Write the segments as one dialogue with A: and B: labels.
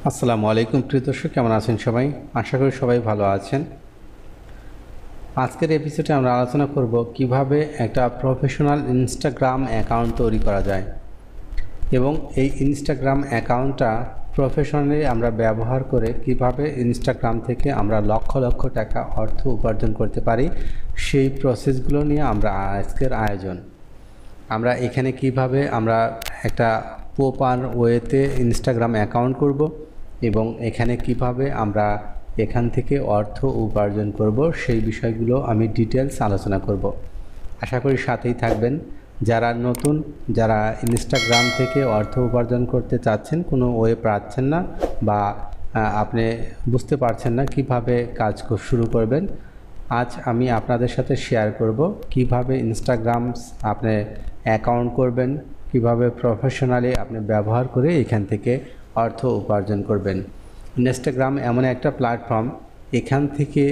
A: আসসালামু আলাইকুম প্রিয় দর্শক, কেমন আছেন সবাই? আশা করি সবাই ভালো আছেন। আজকের এপিসোডে আমরা আলোচনা করব কিভাবে একটা প্রফেশনাল ইনস্টাগ্রাম অ্যাকাউন্ট তৈরি করা যায় এবং এই ইনস্টাগ্রাম অ্যাকাউন্টটা প্রফেশনালি আমরা ব্যবহার করে কিভাবে ইনস্টাগ্রাম থেকে আমরা লক্ষ লক্ষ টাকা অর্থ উপার্জন করতে পারি, সেই প্রসেসগুলো নিয়ে আমরা আজকের আয়োজন। আমরা এখানে কিভাবে আমরা একটা প্রপার ওয়েতে ইনস্টাগ্রাম অ্যাকাউন্ট করব এবং এখানে কিভাবে আমরা এখান থেকে অর্থ উপার্জন করব, সেই বিষয়গুলো আমি ডিটেলস আলোচনা করব। আশা করি সাথেই থাকবেন। যারা নতুন, যারা ইনস্টাগ্রাম থেকে অর্থ উপার্জন করতে চাচ্ছেন, কোনো ওয়ে পাচ্ছেন না বা আপনি বুঝতে পারছেন না কিভাবে কাজ শুরু করবেন, আজ আমি আপনাদের সাথে শেয়ার করব কিভাবে ইনস্টাগ্রাম আপনি অ্যাকাউন্ট করবেন, কিভাবে প্রফেশনালি আপনি ব্যবহার করে এখান থেকে অর্থ উপার্জন করবেন। ইনস্টাগ্রাম এমন একটা প্ল্যাটফর্ম, এখান থেকে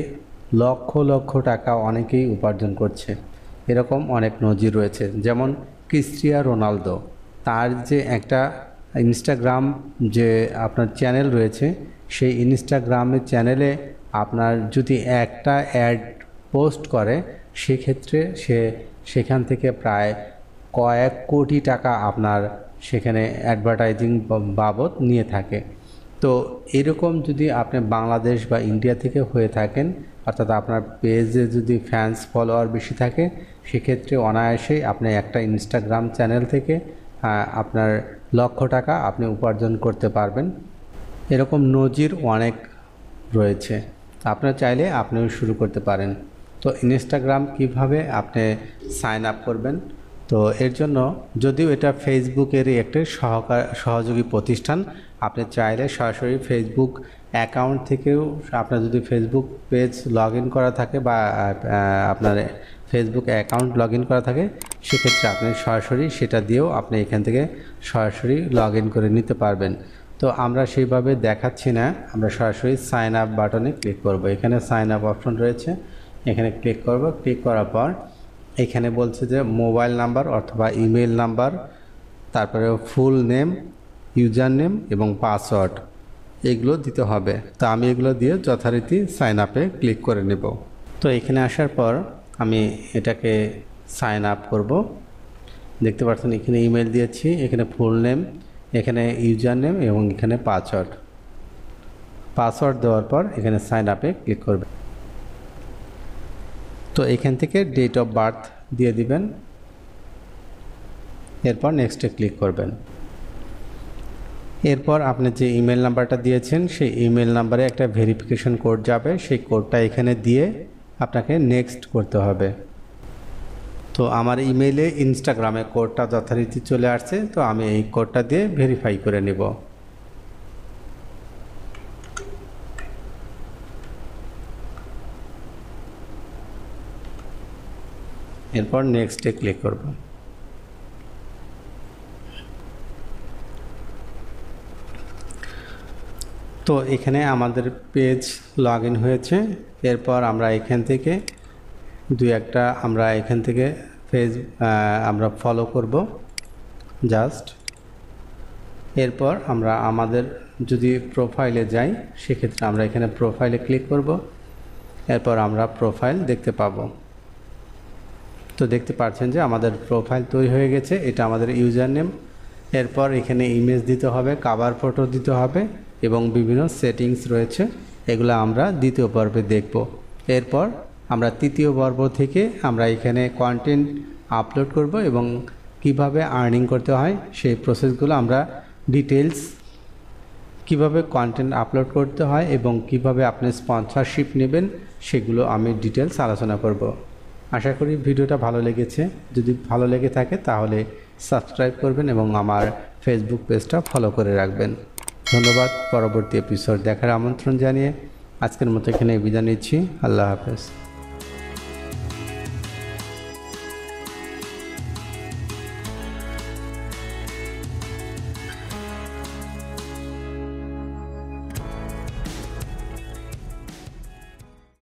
A: লক্ষ লক্ষ টাকা অনেকেই উপার্জন করছে। এরকম অনেক নজির রয়েছে, যেমন ক্রিস্টিয়ানো রোনালদো, তার যে একটা ইনস্টাগ্রাম যে আপনার চ্যানেল রয়েছে, সেই ইনস্টাগ্রামের চ্যানেলে আপনার যদি একটা অ্যাড পোস্ট করে, সেক্ষেত্রে সে সেখান থেকে প্রায় কয়েক কোটি টাকা আপনার সেখানে অ্যাডভার্টাইজিং বাবদ নিয়ে থাকে। তো এরকম যদি আপনি বাংলাদেশ বা ইন্ডিয়া থেকে হয়ে থাকেন, অর্থাৎ আপনার পেজে যদি ফ্যান্স ফলোয়ার বেশি থাকে, সেক্ষেত্রে অনায়াসেই আপনি একটা ইনস্টাগ্রাম চ্যানেল থেকে আপনার লক্ষ টাকা আপনি উপার্জন করতে পারবেন। এরকম নজির অনেক রয়েছে, আপনারা চাইলে আপনিও শুরু করতে পারেন। তো ইনস্টাগ্রাম কিভাবে আপনি সাইন আপ করবেন, তো এর জন্য যদিও এটা ফেসবুকেরই একটি সহযোগী প্রতিষ্ঠান, আপনি চাইলে সরাসরি ফেসবুক অ্যাকাউন্ট থেকেও, আপনার যদি ফেসবুক পেজ লগ ইন করা থাকে বা আপনার ফেসবুক অ্যাকাউন্ট লগ ইন করা থাকে, সেক্ষেত্রে আপনি সরাসরি সেটা দিয়েও আপনি এখান থেকে সরাসরি লগ ইন করে নিতে পারবেন। তো আমরা সেইভাবে দেখাচ্ছি না, আমরা সরাসরি সাইন আপ বাটনে ক্লিক করব। এখানে সাইন আপ অপশন রয়েছে, এখানে ক্লিক করব। ক্লিক করার পর এখানে বলছে যে মোবাইল নাম্বার অথবা ইমেল নাম্বার, তারপরে ফুল নেম, ইউজার নেম এবং পাসওয়ার্ড, এগুলো দিতে হবে। তো আমি এগুলো দিয়ে যথারীতি সাইন আপে ক্লিক করে নেব। তো এখানে আসার পর আমি এটাকে সাইন আপ করব। দেখতে পাচ্ছেন এখানে ইমেল দিয়েছি, এখানে ফুল নেম, এখানে ইউজার নেম এবং এখানে পাসওয়ার্ড দেওয়ার পর এখানে সাইন আপে ক্লিক করবেন। তো এখান থেকে ডেট অফ বার্থ দিয়ে দিবেন, এরপর নেক্সটে ক্লিক করবেন। এরপর আপনি যে ইমেল নাম্বারটা দিয়েছেন, সেই ইমেল নাম্বারে একটা ভেরিফিকেশন কোড যাবে, সেই কোডটা এখানে দিয়ে আপনাকে নেক্সট করতে হবে। তো আমার ইমেইলে ইনস্টাগ্রামে কোডটা যথারীতি চলে আসছে, তো আমি এই কোডটা দিয়ে ভেরিফাই করে নেব। এরপর নেক্সটে ক্লিক করব। তো এখানে আমাদের পেজ লগ ইন হয়েছে। এরপর আমরা এখান থেকে আমরা এখান থেকে আমরা ফলো করব জাস্ট। এরপর আমরা আমাদের যদি প্রোফাইলে যাই, সেক্ষেত্রে আমরা এখানে প্রোফাইলে ক্লিক করব। এরপর আমরা প্রোফাইল দেখতে পাবো। তো দেখতে পাচ্ছেন যে আমাদের প্রোফাইল তৈরি হয়ে গেছে, এটা আমাদের ইউজার নেম। এরপর এখানে ইমেজ দিতে হবে, কভার ফটো দিতে হবে এবং বিভিন্ন সেটিংস রয়েছে, এগুলো আমরা দ্বিতীয় পর্বে দেখব। এরপর আমরা তৃতীয় পর্ব থেকে আমরা এখানে কন্টেন্ট আপলোড করব এবং কিভাবে আর্নিং করতে হয় সেই প্রসেসগুলো আমরা ডিটেলস, কিভাবে কন্টেন্ট আপলোড করতে হয় এবং কিভাবে আপনি স্পন্সরশিপ নেবেন, সেগুলো আমি ডিটেলস আলোচনা করব। আশা করি ভিডিওটা ভালো লেগেছে। যদি ভালো লেগে থাকে তাহলে সাবস্ক্রাইব করবেন এবং আমার ফেসবুক পেজটা ফলো করে রাখবেন। ধন্যবাদ। পরবর্তী এপিসোড দেখার আমন্ত্রণ জানিয়ে আজকের মতো এখানে বিদায় নিচ্ছি। আল্লাহ হাফেজ।